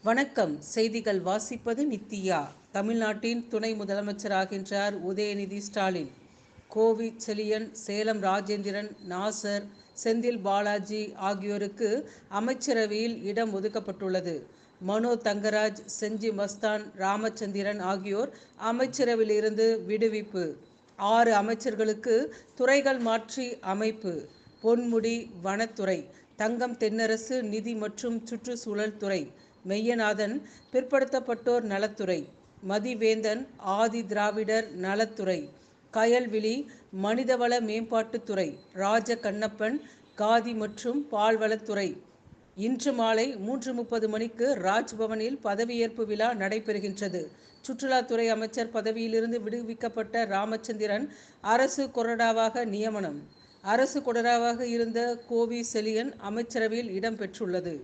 வணக்கம். செய்திகள் வாசிப்பது நித்யா. தமிழ்நாட்டின் துணை முதலமைச்சராகின்றார் உதயநிதி ஸ்டாலின். கோவி செழியன், சேலம் ராஜேந்திரன், நாசர், செந்தில் பாலாஜி ஆகியோருக்கு அமைச்சரவையில் இடம் ஒதுக்கப்பட்டுள்ளது. மனோ தங்கராஜ், செஞ்சி மஸ்தான், ராமச்சந்திரன் ஆகியோர் அமைச்சரவையிலிருந்து விடுவிப்பு. 6 அமைச்சர்களுக்கு துறைகள் மாற்றி அமைப்பு. பொன்முடி வனத்துறை, தங்கம் தென்னரசு நிதி மற்றும் சுற்றுச்சூழல் துறை, மெய்யநாதன் பிற்படுத்தப்பட்டோர் நலத்துறை, மதிவேந்தன் ஆதி திராவிடர் நலத்துறை, கயல்விழி மனிதவள மேம்பாட்டுத்துறை, ராஜ கண்ணப்பன் காதி மற்றும் பால்வளத்துறை. இன்று மாலை 3:30 மணிக்கு ராஜ்பவனில் பதவியேற்பு விழா நடைபெறுகின்றது. சுற்றுலாத்துறை அமைச்சர் பதவியிலிருந்து விடுவிக்கப்பட்ட ராமச்சந்திரன் அரசு கொறடாவாக நியமனம். அரசு கொறடாவாக இருந்த கோவி செழியன் அமைச்சரவையில் இடம் பெற்றுள்ளது.